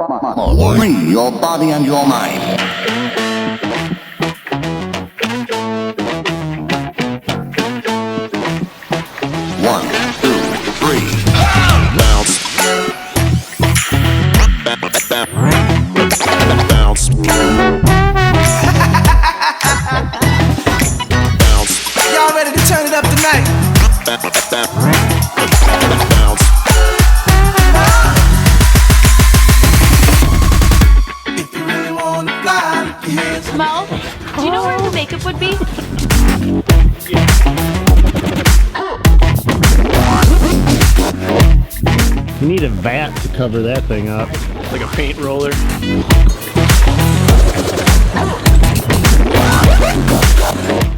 Free your body and your mind. One, two, three. Bounce. Bounce. Y'all ready to turn it up tonight? Bounce. If you really wanna fly, yes. Mo, do you know where the makeup would be? You need a vat to cover that thing up. Like a paint roller.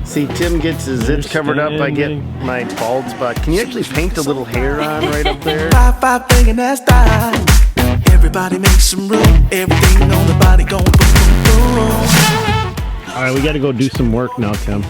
See, Tim gets his zips covered up, I get my bald spot. Can you actually paint a little hair on right up there? 5-5 banging that style. Everybody make some room. Everything on the body going boom, boom, boom. All right, we gotta go do some work now, Tim.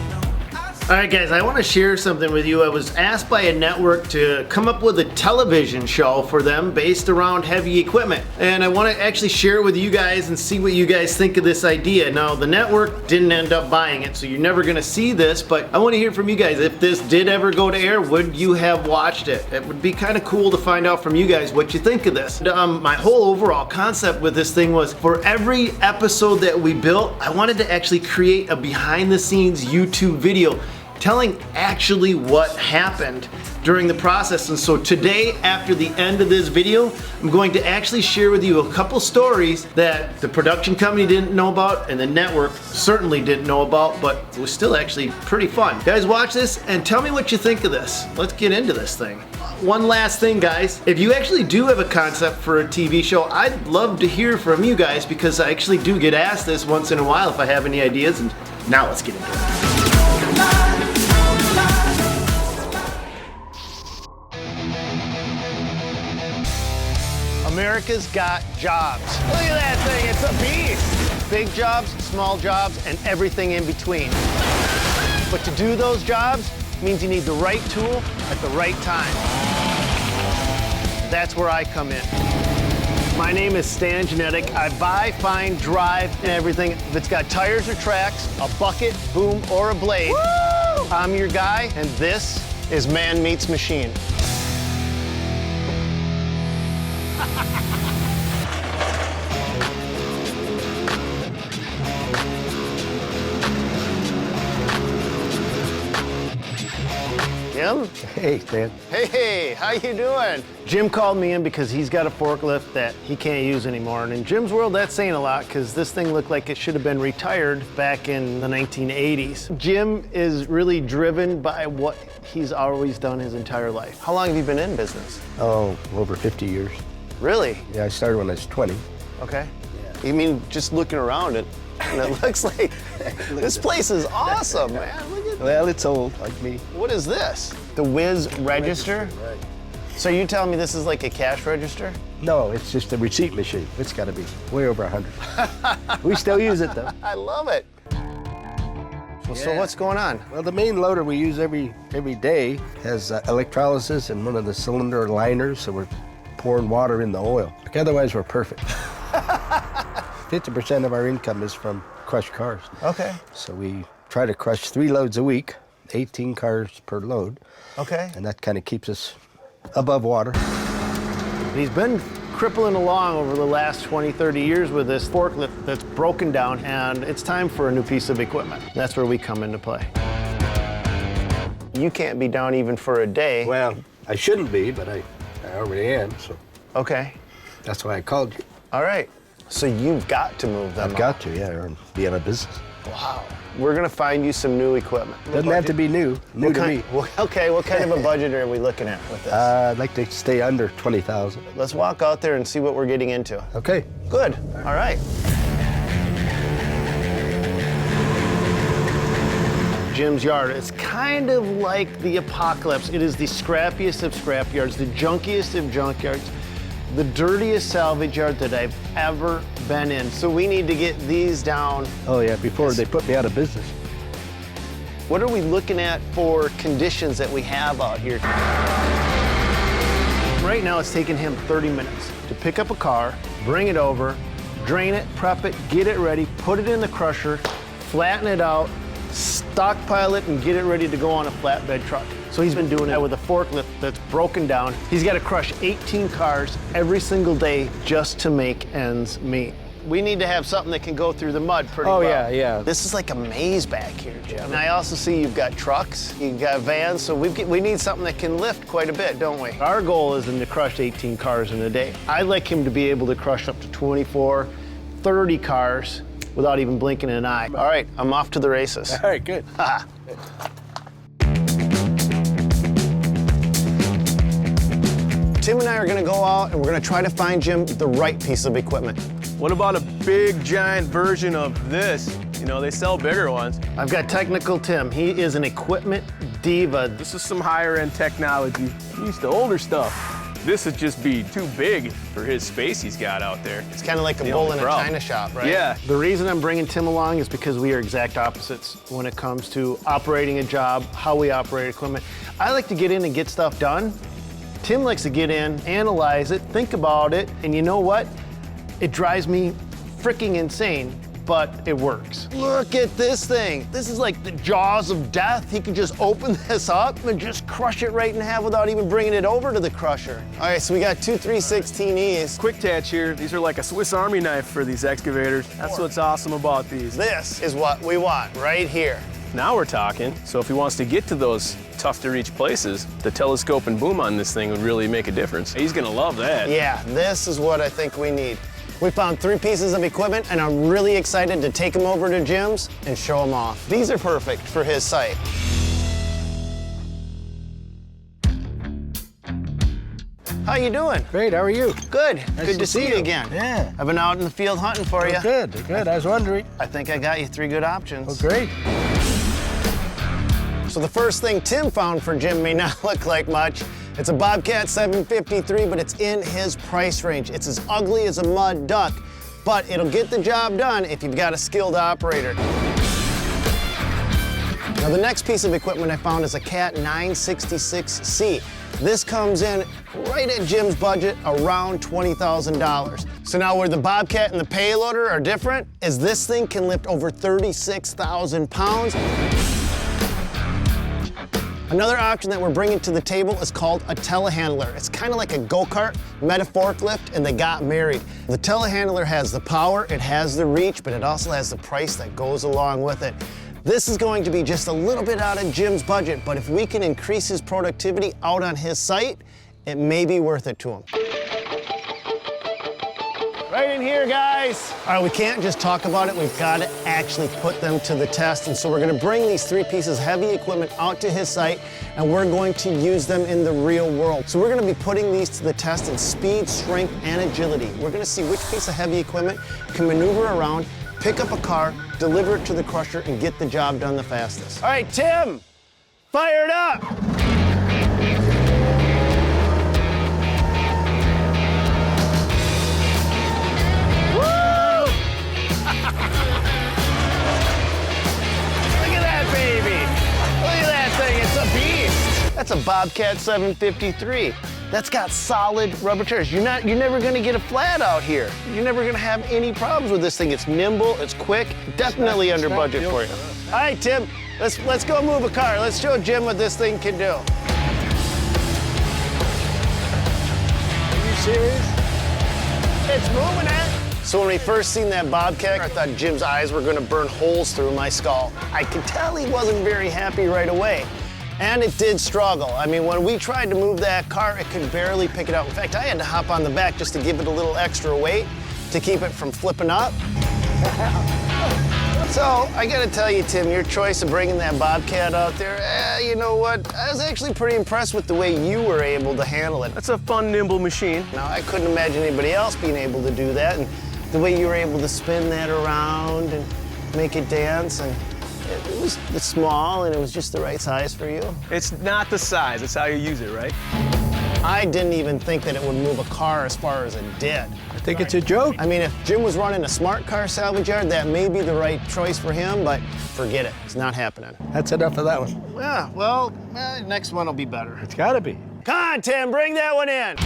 All right, guys, I want to share something with you. I was asked by a network to come up with a television show for them based around heavy equipment. And I want to actually share it with you guys and see what you guys think of this idea. Now, the network didn't end up buying it, so you're never going to see this, but I want to hear from you guys. If this did ever go to air, would you have watched it? It would be kind of cool to find out from you guys what you think of this. My whole overall concept with this thing was, for every episode that we built, I wanted to actually create a behind-the-scenes YouTube video telling actually what happened during the process. And so today, after the end of this video, I'm going to actually share with you a couple stories that the production company didn't know about and the network certainly didn't know about, but it was still actually pretty fun. Guys, watch this and tell me what you think of this. Let's get into this thing. One last thing, guys, if you actually do have a concept for a TV show, I'd love to hear from you guys, because I actually do get asked this once in a while if I have any ideas. And now let's get into it. America's got jobs. Look at that thing, it's a beast. Big jobs, small jobs, and everything in between. But to do those jobs means you need the right tool at the right time. That's where I come in. My name is Stan Genetic. I buy, find, drive, and everything. If it's got tires or tracks, a bucket, boom, or a blade, woo! I'm your guy, and this is Man Meets Machine. Jim? Hey, Stan. Hey, how you doing? Jim called me in because he's got a forklift that he can't use anymore. And in Jim's world, that's saying a lot, because this thing looked like it should have been retired back in the 1980s. Jim is really driven by what he's always done his entire life. How long have you been in business? Oh, over 50 years. Really? Yeah, I started when I was 20. Okay. You mean, just looking around it, and it looks like this place is awesome, man. Look at Well, it's old, like me. What is this? The Whiz Register? Right. So you telling me this is like a cash register? No, it's just a receipt machine. It's got to be way over 100. We still use it, though. I love it. Well, so Yeah. what's going on? Well, the main loader we use every day has electrolysis in one of the cylinder liners, so we're pouring water in the oil. Otherwise, we're perfect. 50% of our income is from crushed cars. Okay. So we try to crush 3 loads a week, 18 cars per load. Okay. And that kind of keeps us above water. He's been crippling along over the last 20, 30 years with this forklift that's broken down, and it's time for a new piece of equipment. That's where we come into play. You can't be down even for a day. Well, I shouldn't be, but I already am, so Okay. that's why I called you. All right. So you've got to move them I've got to, yeah, or be out of business. Wow. We're gonna find you some new equipment. Doesn't have to be new to me. Okay, what kind of a budget are we looking at with this? I'd like to stay under 20,000. Let's walk out there and see what we're getting into. Okay. Good. All right. Jim's yard. It's kind of like the apocalypse. It is the scrappiest of scrapyards, the junkiest of junkyards, the dirtiest salvage yard that I've ever been in. So we need to get these down. Oh yeah, before they put me out of business. What are we looking at for conditions that we have out here? Right now it's taking him 30 minutes to pick up a car, bring it over, drain it, prep it, get it ready, put it in the crusher, flatten it out, stockpile it, and get it ready to go on a flatbed truck. So he's been doing that with a forklift that's broken down. He's got to crush 18 cars every single day just to make ends meet. We need to have something that can go through the mud pretty well. Oh, yeah. This is like a maze back here, Jim. And I also see you've got trucks, you've got vans, so we need something that can lift quite a bit, don't we? Our goal is to crush 18 cars in a day. I'd like him to be able to crush up to 24, 30 cars without even blinking an eye. All right, I'm off to the races. All right, good. Tim and I are gonna go out and we're gonna try to find Jim the right piece of equipment. What about a big, giant version of this? You know, they sell bigger ones. I've got Technical Tim. He is an equipment diva. This is some higher-end technology. I'm used to older stuff. This would just be too big for his space he's got out there. It's kind of like a bull in a china shop, right? Yeah. The reason I'm bringing Tim along is because we are exact opposites when it comes to operating a job, how we operate equipment. I like to get in and get stuff done. Tim likes to get in, analyze it, think about it, and you know what? It drives me freaking insane, but it works. Look at this thing. This is like the jaws of death. He can just open this up and just crush it right in half without even bringing it over to the crusher. All right, so we got two 316Es. Quick Tatch here. These are like a Swiss Army knife for these excavators. That's what's awesome about these. This is what we want right here. Now we're talking. So if he wants to get to those tough-to-reach places, the telescope and boom on this thing would really make a difference. He's gonna love that. Yeah, this is what I think we need. We found 3 pieces of equipment, and I'm really excited to take them over to Jim's and show them off. These are perfect for his site. How you doing? Great, how are you? Good. Nice Good to see you again. Yeah. I've been out in the field hunting for you. Good, I was wondering. I think I got you 3 good options. Well, great. So the first thing Tim found for Jim may not look like much. It's a Bobcat 753, but it's in his price range. It's as ugly as a mud duck, but it'll get the job done if you've got a skilled operator. Now the next piece of equipment I found is a Cat 966C. This comes in right at Jim's budget, around $20,000. So now where the Bobcat and the payloader are different is this thing can lift over 36,000 pounds. Another option that we're bringing to the table is called a Telehandler. It's kind of like a go-kart, met a forklift, and they got married. The Telehandler has the power, it has the reach, but it also has the price that goes along with it. This is going to be just a little bit out of Jim's budget, but if we can increase his productivity out on his site, it may be worth it to him. Right in here, guys. All right, we can't just talk about it. We've got to actually put them to the test. And so we're going to bring these 3 pieces of heavy equipment out to his site, and we're going to use them in the real world. So we're going to be putting these to the test in speed, strength, and agility. We're going to see which piece of heavy equipment can maneuver around, pick up a car, deliver it to the crusher, and get the job done the fastest. All right, Tim, fire it up. That's a Bobcat 753. That's got solid rubber tires. You're never gonna get a flat out here. You're never gonna have any problems with this thing. It's nimble, it's quick, definitely under budget for you. All right, Tim, let's go move a car. Let's show Jim what this thing can do. Are you serious? It's moving it. So when we first seen that Bobcat, I thought Jim's eyes were gonna burn holes through my skull. I could tell he wasn't very happy right away. And it did struggle. I mean, when we tried to move that car, it could barely pick it up. In fact, I had to hop on the back just to give it a little extra weight to keep it from flipping up. So I gotta tell you, Tim, your choice of bringing that Bobcat out there, you know what? I was actually pretty impressed with the way you were able to handle it. That's a fun, nimble machine. Now, I couldn't imagine anybody else being able to do that, and the way you were able to spin that around and make it dance, and it's small, and it was just the right size for you. It's not the size, it's how you use it, right? I didn't even think that it would move a car as far as it did. I think it's a joke. I mean, if Jim was running a smart car salvage yard, that may be the right choice for him, but forget it. It's not happening. That's enough of that one. Yeah, well, next one will be better. It's gotta be. Come on, Tim, bring that one in.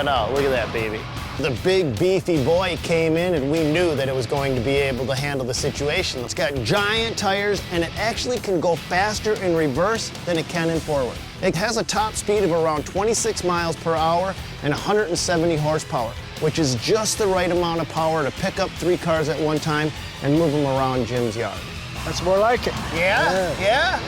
that out. Look at that baby. The big beefy boy came in and we knew that it was going to be able to handle the situation. It's got giant tires and it actually can go faster in reverse than it can in forward. It has a top speed of around 26 miles per hour and 170 horsepower, which is just the right amount of power to pick up 3 cars at one time and move them around Jim's yard. That's more like it. Yeah.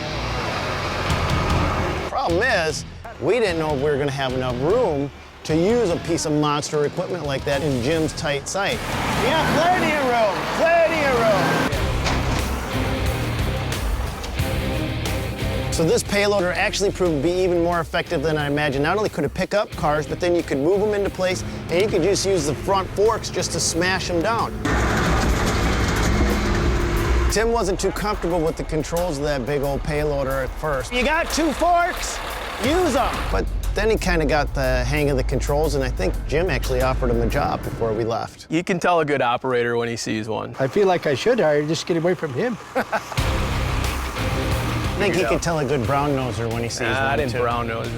Problem is, we didn't know if we were gonna have enough room to use a piece of monster equipment like that in Jim's tight site. Yeah, plenty of room, plenty of room. So this payloader actually proved to be even more effective than I imagined. Not only could it pick up cars, but then you could move them into place, and you could just use the front forks just to smash them down. Tim wasn't too comfortable with the controls of that big old payloader at first. You got 2 forks, use them. But then he kind of got the hang of the controls, and I think Jim actually offered him a job before we left. You can tell a good operator when he sees one. I feel like I should hire, just get away from him. I think he can tell a good brown noser when he sees one, I didn't too. brown nose.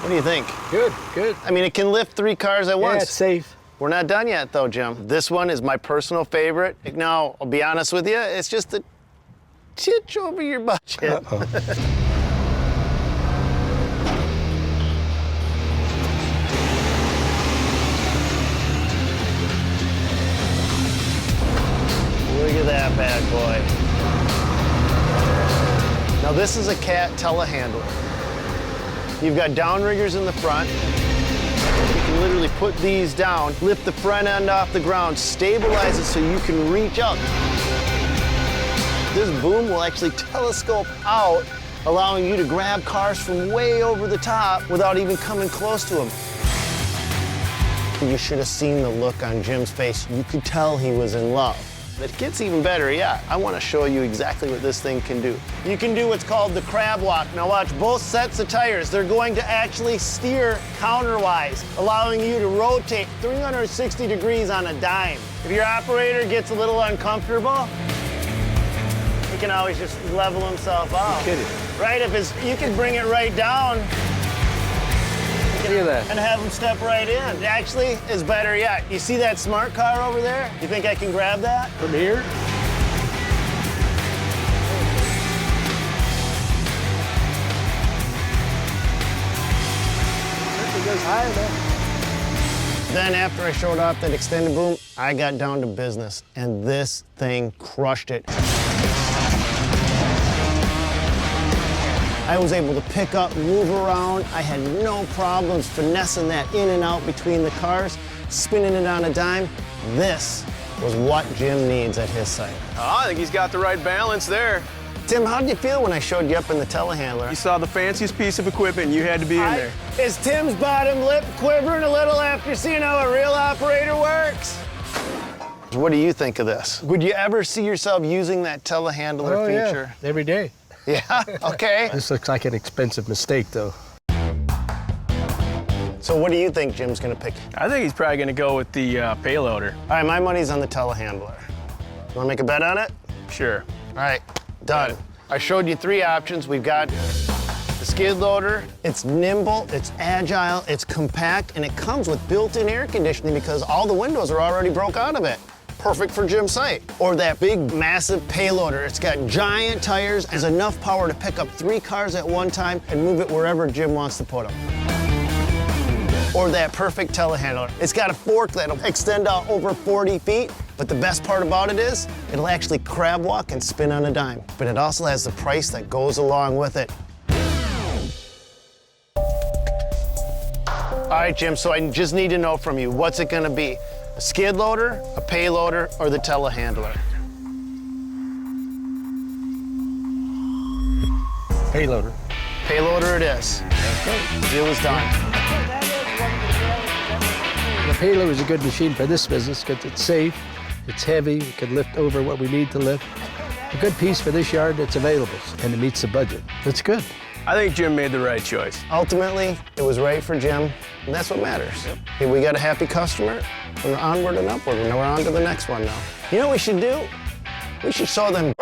What do you think? Good, good. I mean, it can lift 3 cars at Yeah, once. it's safe. We're not done yet, though, Jim. This one is my personal favorite. Now, I'll be honest with you, it's just a titch over your budget. Look at that bad boy. Now this is a Cat telehandler. You've got downriggers in the front. You can literally put these down, lift the front end off the ground, stabilize it so you can reach up. This boom will actually telescope out, allowing you to grab cars from way over the top without even coming close to them. You should have seen the look on Jim's face. You could tell he was in love. It gets even better yet. I want to show you exactly what this thing can do. You can do what's called the crab walk. Now watch both sets of tires. They're going to actually steer counterwise, allowing you to rotate 360 degrees on a dime. If your operator gets a little uncomfortable, he can always just level himself out. You're kidding. Right, you can bring it right down. Look at that. And have them step right in. It actually is better yet. You see that smart car over there? You think I can grab that? From here? It goes high enough. Then after I showed off that extended boom, I got down to business, and this thing crushed it. I was able to pick up, move around. I had no problems finessing that in and out between the cars, spinning it on a dime. This was what Jim needs at his site. Oh, I think he's got the right balance there. Tim, how did you feel when I showed you up in the telehandler? You saw the fanciest piece of equipment, and you had to be in there. Is Tim's bottom lip quivering a little after seeing how a real operator works? What do you think of this? Would you ever see yourself using that telehandler feature? Yeah, every day. Yeah, okay. This looks like an expensive mistake, though. So what do you think Jim's gonna pick? I think he's probably going to go with the payloader. All right, my money's on the telehandler. You wanna make a bet on it? Sure. All right, done. I showed you 3 options. We've got the skid loader. It's nimble, it's agile, it's compact, and it comes with built-in air conditioning because all the windows are already broke out of it. Perfect for Jim's site. Or that big, massive payloader. It's got giant tires, has enough power to pick up 3 cars at one time and move it wherever Jim wants to put them. Or that perfect telehandler. It's got a fork that'll extend out over 40 feet, but the best part about it is, it'll actually crab walk and spin on a dime. But it also has the price that goes along with it. All right, Jim, so I just need to know from you, what's it gonna be? A skid loader, a payloader, or the telehandler? Payloader. Payloader it is. Okay, deal is done. The payloader is a good machine for this business because it's safe, it's heavy, it can lift over what we need to lift. A good piece for this yard that's available, and it meets the budget. That's good. I think Jim made the right choice. Ultimately, it was right for Jim, and that's what matters. Hey, we got a happy customer, and we're onward and upward, and we're on to the next one now. You know what we should do? We should show them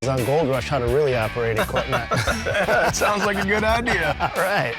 on Gold Rush how to really operate equipment. That sounds like a good idea. All right.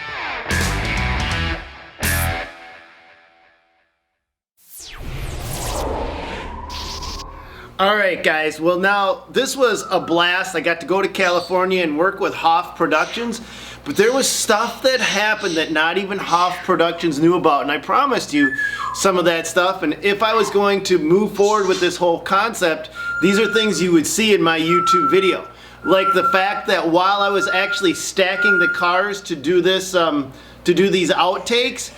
All right, guys. Well, now this was a blast. I got to go to California and work with Hoff Productions, but there was stuff that happened that not even Hoff Productions knew about, and I promised you some of that stuff. And if I was going to move forward with this whole concept, these are things you would see in my YouTube video, like the fact that while I was actually stacking the cars to do this, to do these outtakes,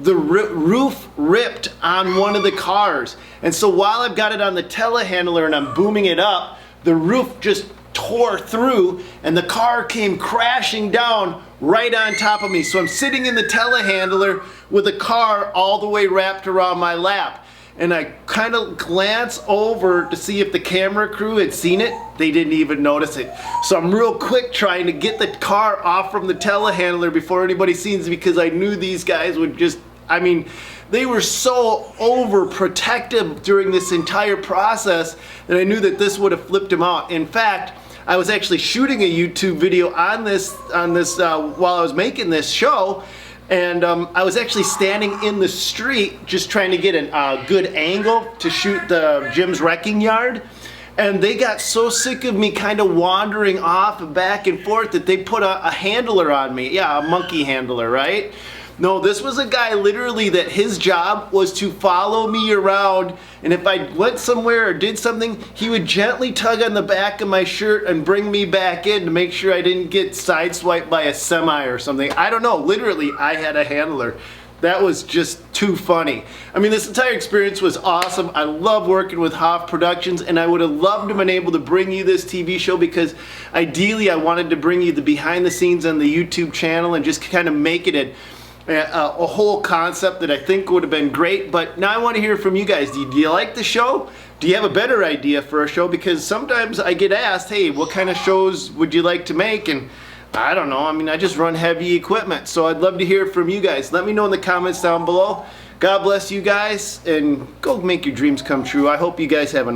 the roof ripped on one of the cars. And so while I've got it on the telehandler and I'm booming it up, the roof just tore through and the car came crashing down right on top of me. So I'm sitting in the telehandler with the car all the way wrapped around my lap. And I kind of glance over to see if the camera crew had seen it. They didn't even notice it. So I'm real quick trying to get the car off from the telehandler before anybody sees it, because I knew these guys would just, I mean, they were so overprotective during this entire process that I knew that this would have flipped them out. In fact, I was actually shooting a YouTube video on this while I was making this show. And I was actually standing in the street just trying to get a good angle to shoot the Jim's Wrecking Yard. And they got so sick of me kind of wandering off and back and forth that they put a handler on me. Yeah, a monkey handler, right? No, this was a guy literally that his job was to follow me around, and if I went somewhere or did something, he would gently tug on the back of my shirt and bring me back in to make sure I didn't get sideswiped by a semi or something. I don't know, literally I had a handler. That was just too funny. I mean, this entire experience was awesome. I love working with Hoff Productions, and I would have loved to have been able to bring you this TV show, because ideally I wanted to bring you the behind the scenes on the YouTube channel and just kind of make it a whole concept that I think would have been great. But now I want to hear from you guys. Do you like the show? Do you have a better idea for a show? Because sometimes I get asked, hey, what kind of shows would you like to make? And I don't know. I mean, I just run heavy equipment. So I'd love to hear from you guys. Let me know in the comments down below. God bless you guys, and go make your dreams come true. I hope you guys have an